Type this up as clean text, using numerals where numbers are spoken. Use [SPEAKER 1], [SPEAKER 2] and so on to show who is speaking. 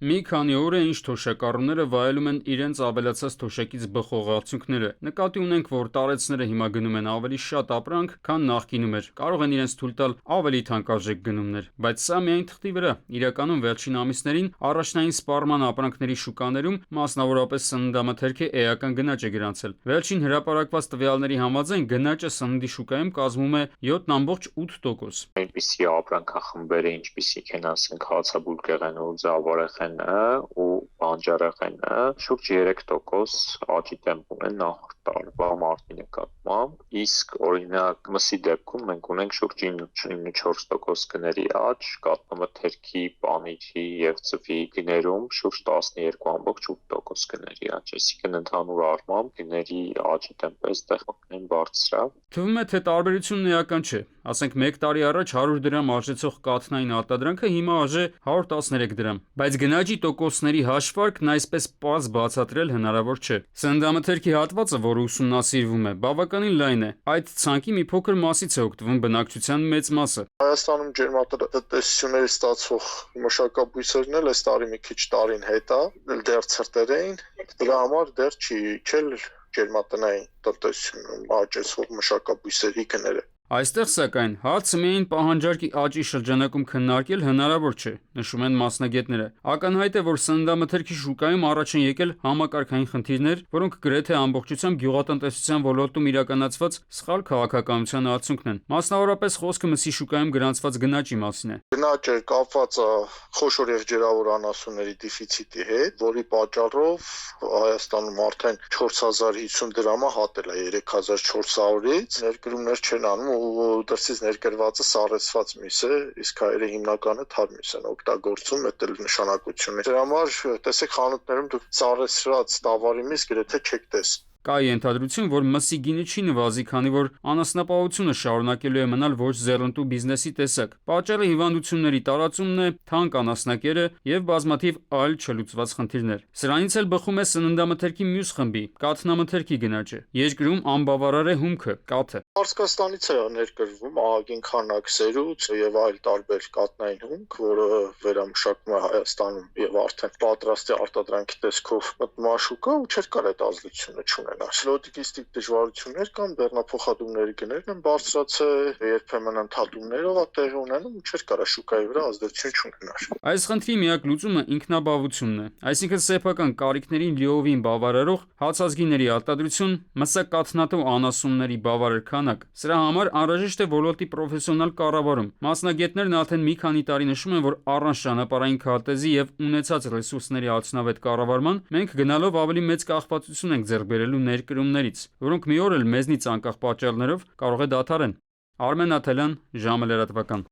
[SPEAKER 1] Մի քանի օր է, ինչ թոշակառուները վայելում են իրենց ավելացած թոշակից բխող արդյունքները։ Նկատի ունենք, որ տարեցները հիմա գնում են ավելի շատ ապրանք, քան նախկինում էր։ Կարող են իրենց թույլ տալ ավելի թանկարժեք գնումներ, բայց սա միայն թղթի վրա։ Իրականում վերջին ամիսներին առաջնային սպառման ապրանքների շուկաներում, մասնավորապես սննդամթերքը էական գնաճ է գրանցել։ Վերջին հրապարակված տվյալների համաձայն գնաճը սննդի շուկայում կազմում է 7,8%։
[SPEAKER 2] Այնպիսի ապրանքախմբեր, ինչպիսիք են ասենք հացաբուլկեղենը ու ձավարեղենը ու բանջարեղենը, շուրջ 3% աճի տեմպ ունեն նախորդ տարվա մարտի նկատմամբ, իսկ օրինակ մսի դեպքում մենք ունենք շուրջ 9.4% գների աճ, կաթնամթերքի, պանիրի եւ ձվի գներում շուրջ 12.8% գների աճ, այսինքն ընդհանուր առմամբ գների աճի տեմպը այստեղ այն բարձր է։
[SPEAKER 1] Թվում է, թե տարբերությունն էական չէ։ Ասենք 1 տարի առաջ 100 դրամ արժեցող կաթնային արտադրանքը հիմա արժե 113 դրամ, բայց գնաճի տոկոսների հաշվարկն այսպես պարզ բացատրել հնարավոր չէ։ Սննդամթերքի հատվածը, որը ուսումնասիրվում է, բավականին լայն է։ Այդ ցանկի մի փոքր մասից է օգտվում բնակչության մեծ մասը։
[SPEAKER 3] Հայաստանում ջերմատնտեսությունների ստացվող մշակաբույսերն էլ այս տարի մի քիչ տարին հետ է, դեռ ցրտեր էին, դրա համար դեռ չի իջել ջերմատնային տնտեսությունում աճեցող մշակաբույսերի գները։
[SPEAKER 1] Այստեղ սակայն հարցը միայն պահանջարկի աճի շրջանակում քննարկել հնարավոր չէ, նշում են մասնագետները։ Ակնհայտ է, որ սննդամթերքի շուկայում առաջ են եկել համակարգային խնդիրներ, որոնք գրեթե ամբողջությամբ գյուղատնտեսության ոլորտում իրականացված սխալ քաղաքականության արդյունքն են։ Մասնավորապես խոսքը մսի շուկայում գրանցված գնաճի մասին է։
[SPEAKER 3] Գնաճը կապված է խոշոր եղջերավոր անասունների դեֆիցիտի հետ, որի պատճառով Հայաստանում արդեն 4050 դրամը հատել է 3400-ից, ներկրումներ չեն անում ու դրսից ներկրվածը սառեցված միս է, իսկ հայերը հիմնականը թարմիս են օգտագործում, դա էլ նշանակություն է։ Դրա համար տեսեք խանութներում դուք սառեցրած տավարի միս գրեթե չեք տեսնում։
[SPEAKER 1] Կա ենթադրություն, որ մսի գինը չի նվազի, քանի որ անասնապահությունը շարունակելու է մնալ ոչ ձեռնտու բիզնեսի տեսակ։ Պատճառը հիվանդությունների տարածումն է, թանկ անասնակերը եւ բազմաթիվ այլ չլուծված խնդիրներ։ Սրանից էլ բխում է սննդամթերքի մյուս խմբի՝ կաթնամթերքի գնաճը։ Երկրում անբավարար է հումքը, կաթը։
[SPEAKER 3] Պարսկաստանից է ներկրվում ահագին քանակ սերուց եւ այլ տարբեր կատնային հումք, որը վերամշակվում է Հայաստանում եւ արդեն պատրաստի արտադրանքի տեսքով մտնում աշուկա ու չէր կարող այդ ազդեցությունը չունենալ։ Լոգիստիկ դժվարություններ կան, բեռնափոխադրումների գներն են բարձրացել, երբեմն ընդհատումներով է տեղի ունենում ու չէր կարող շուկայի վրա ազդեցություն չունենալ։
[SPEAKER 1] Այս խնդրի միակ լուծումը ինքնաբավությունն է, այսինքն սեփական կարիքներին լիովին բավարարող հացազգիների արտադրություն, մսակաթնատու անասունների բավարար քանակ։ Սրա համար անհրաժեշտ է ոլորտի պրոֆեսիոնալ կառավարում։ Մասնագետներն արդեն մի քանի տարի նշում են, որ առանց ճանապարհային քարտեզի եւ ունեցած ռեսուրսների արդյունավետ կառավարման մենք գնալով ավելի մեծ կախվածություն ենք ձեռք բերելու ներկրումներից, որոնք մի օր էլ մեզնից անկախ պատճառներով կարող է դադարեն։ Արմեն Աթելյան, ժամը լրատվական։